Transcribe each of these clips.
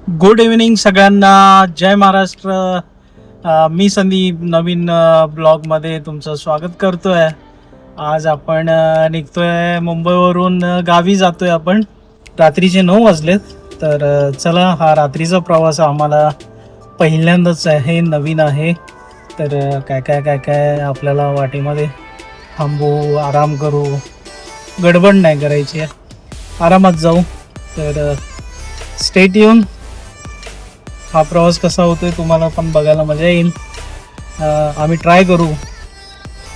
Good evening सगळ्यांना. जय महाराष्ट्र. मी संदीप नवीन ब्लॉगमध्ये तुमचं स्वागत करतोय. आज आपण निघतोय मुंबईवरून, गावी जातोय आपण. रात्रीचे 9 वाजलेत. तर चला, हा रात्रीचा प्रवास आम्हाला पहिल्यांदाच आहे, नवीन आहे. तर काय काय काय काय आपल्याला वाटेमध्ये थांबू, आराम करू, गडबड नाही करायची, आरामात जाऊ. तर स्टेट येऊन हा प्रवास कसा होतोय तुम्हाला पण बघायला मजा येईल. आम्ही ट्राय करू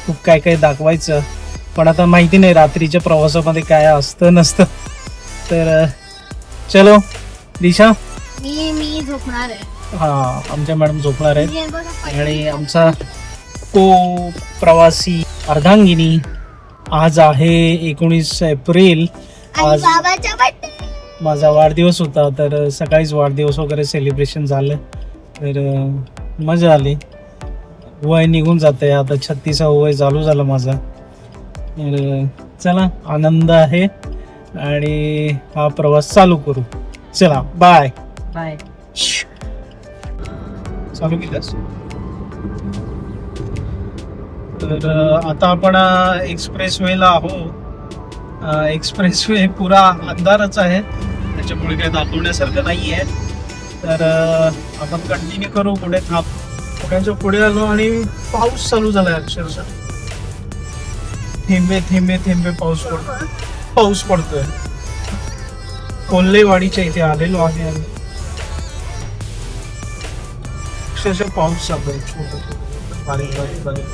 खूप काय काय दाखवायचं, पण आता माहिती नाही रात्रीच्या प्रवासामध्ये काय असतं नसतं. तर चलो दिशा. मी झोपणार आहे. हा, आमच्या मॅडम झोपणार आहेत. आणि आमचा को प्रवासी अर्धांगिनी. आज आहे 19 एप्रिल. आज बाबाचा बर्थडे. माझा वाढदिवस होता, तर सकाळीच वाढदिवस वगैरे सेलिब्रेशन झालं. तर मजा आली. वय निघून जाते आता, 36 वय चालू झालं माझा. तर चला, आनंद आहे आणि हा प्रवास चालू करू. चला, बाय बाय. चालू केलंस. तर आता आपण एक्सप्रेस वेला आहोत. एक्सप्रेस वे पुरा अंधारच आहे, त्याच्यामुळे काही दाखवण्यासारखं नाही आहे. तर आपण कंटिन्यू करू. पुढे पुण्याच्या पुढे आलो आणि पाऊस चालू झालाय अक्षरशः. थेंबे थेंबे थेंबे पाऊस पडतोय. कोल्हेवाडीच्या इथे आलेलो आहे आम्ही. अक्षरशः पाऊस चालू आहे, छोटं बारीक बारीक बारीक.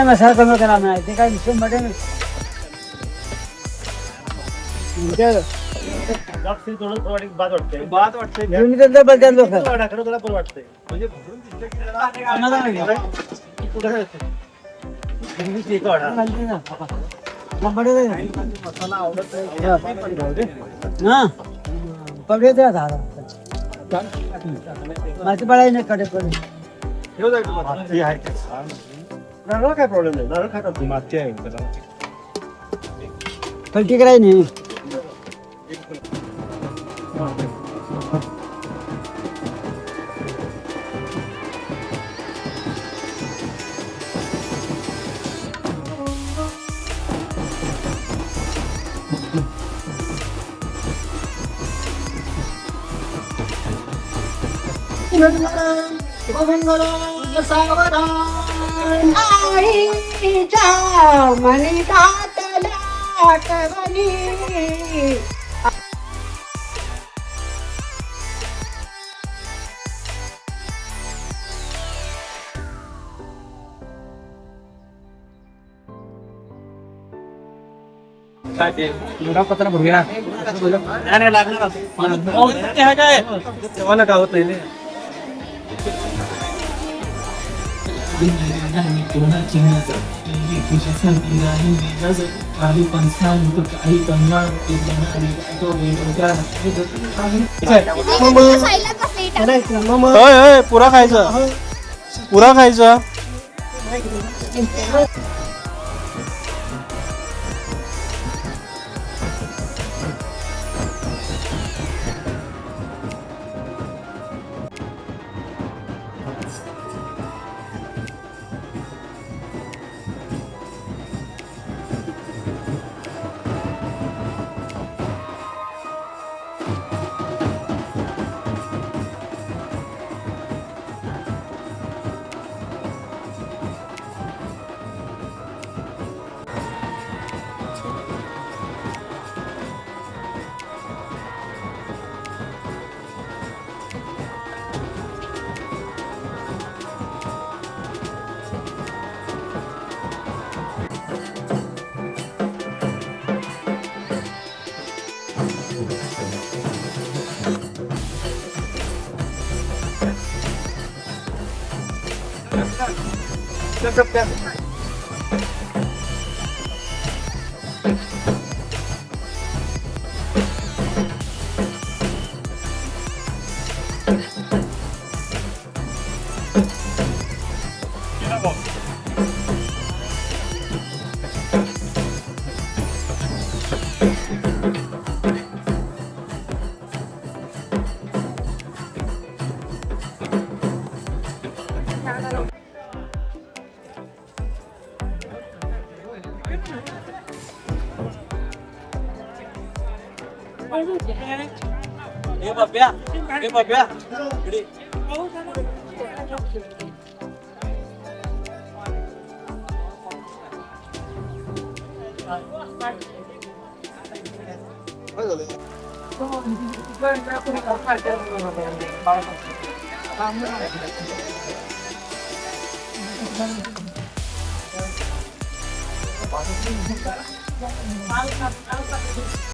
मसाला कमी करा नाही ते काय मिश्रण मटन बदल लोक माझी पडाय नाही कडे पडे नारळ काय प्रॉब्लेम नाही. नारळ खातात, माती आहे त्याला. पलटी कराय नाही. मनी दातला आठवणी. पत्र भरूया लागणार काय तेव्हा का होत नाही. Dengan चिन्ह काही पंचांत काही कंगाळ साईडला का प्लेट आहे? होय होय पुरा खायचं पुरा खायचं हे बाप्या इकडे.